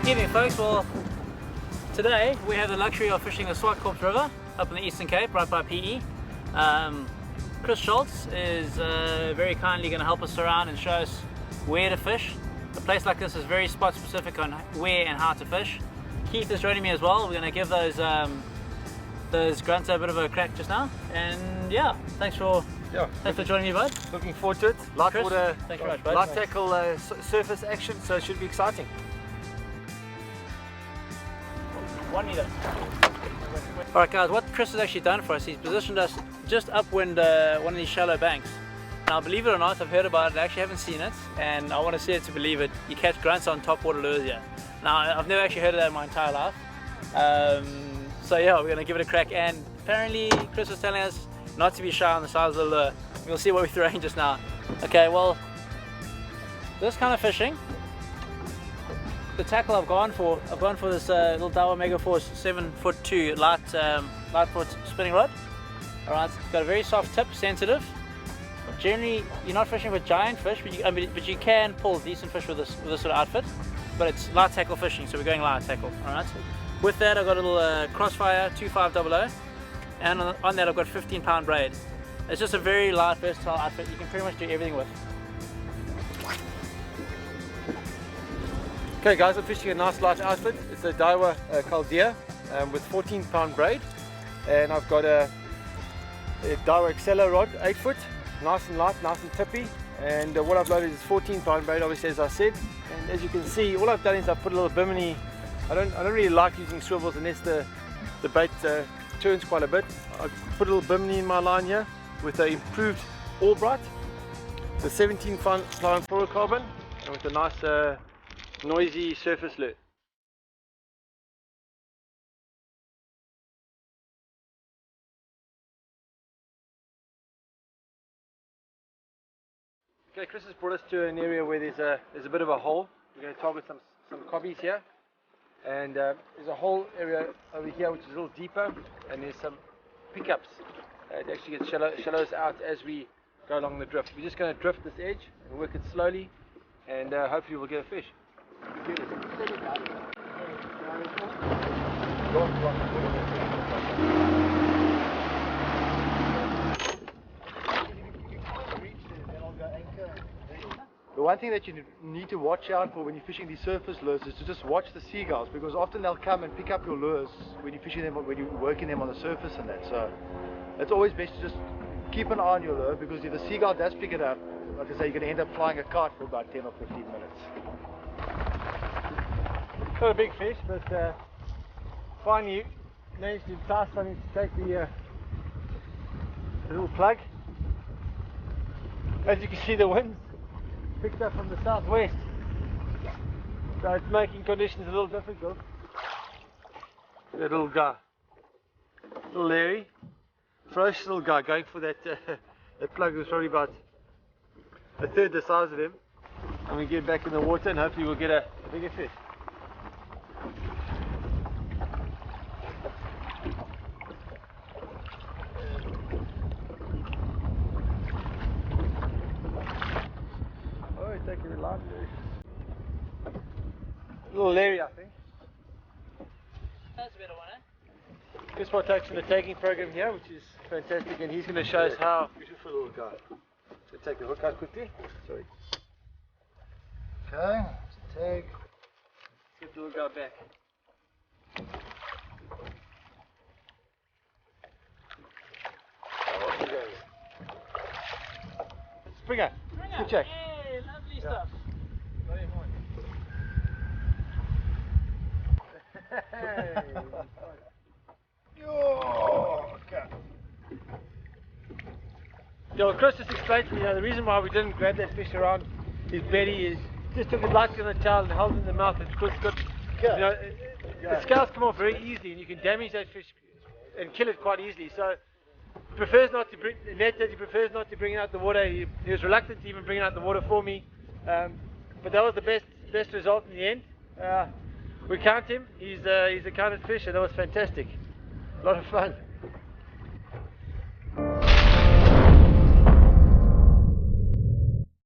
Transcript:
Evening folks, well today we have the luxury of fishing the Swartkops River up in the Eastern Cape right by PE. Chris Schultz is very kindly going to help us around and show us where to fish. A place like this is very spot specific on where and how to fish. Keith is joining me as well. We're going to give those grunts a bit of a crack just now, and yeah, thanks for joining me, bud. Looking forward to it. Light Chris, water, thank you very much, bud. light tackle surface action, so it should be exciting. 1 meter. Alright guys, what Chris has actually done for us, he's positioned us just upwind one of these shallow banks. Now believe it or not, I've heard about it, I actually haven't seen it, and I want to see it to believe it. You catch grunts on top water lures here. Now I've never actually heard of that in my entire life. So yeah, we're going to give it a crack, and apparently Chris was telling us not to be shy on the size of the lure. We'll see what we're throwing just now. Okay, well, this kind of fishing, the tackle I've gone for this little Daiwa Mega Force 7'2" light foot spinning rod. Alright, it's got a very soft tip, sensitive. Generally, you're not fishing with giant fish, but you can pull decent fish with this sort of outfit. But it's light tackle fishing, so we're going light tackle. Alright. With that, I've got a little Crossfire 2500, and on that I've got 15-pound braid. It's just a very light, versatile outfit. You can pretty much do everything with. Okay guys, I'm fishing a nice light outfit. It's a Daiwa Caldea with 14-pound braid, and I've got a Daiwa Accelo rod, 8 foot, nice and light, nice and tippy. And what I've loaded is 14-pound braid, obviously, as I said. And as you can see, all I've done is I've put a little bimini. I don't really like using swivels unless the bait turns quite a bit. I put a little bimini in my line here with the improved Albright, the 17-pound fluorocarbon, and with a nice noisy surface lure. Okay, Chris has brought us to an area where there's a bit of a hole. We're going to target some cobbies here, and there's a whole area over here which is a little deeper, and there's some pickups. It actually gets shallows out as we go along the drift. We're just going to drift this edge and work it slowly, and hopefully we'll get a fish. The one thing that you need to watch out for when you're fishing these surface lures is to just watch the seagulls, because often they'll come and pick up your lures when you're fishing them, when you're working them on the surface and that. So it's always best to just keep an eye on your lure, because if the seagull does pick it up, like I say, you're going to end up flying a kite for about 10 or 15 minutes. Not a big fish, but finally managed to entice something to take the little plug. As you can see, the wind's picked up from the southwest, so it's making conditions a little difficult. That little guy, little Larry, ferocious little guy, going for that that plug was probably about a third the size of him. And we get back in the water, and hopefully we'll get a bigger fish. Taking it light. Little Larry, I think. That's a better one, eh? Chris partakes in the tagging program here, which is fantastic, and he's going to show us how. Beautiful little guy. So take the hook out quickly. Sorry. Okay, tag. Get the little guy back. Off he goes. Springer. Good check. Hey, lovely stuff. Yeah, well, Chris just explained to me, the reason why we didn't grab that fish around his belly is just took it lightly on the tail and held it in the mouth. It's because it's got, the scales come off very easily, and you can damage that fish and kill it quite easily. So he prefers not to bring he prefers not to bring it out the water. He was reluctant to even bring it out the water for me, but that was the best result in the end. We count him. He's a counted fish, and that was fantastic. A lot of fun.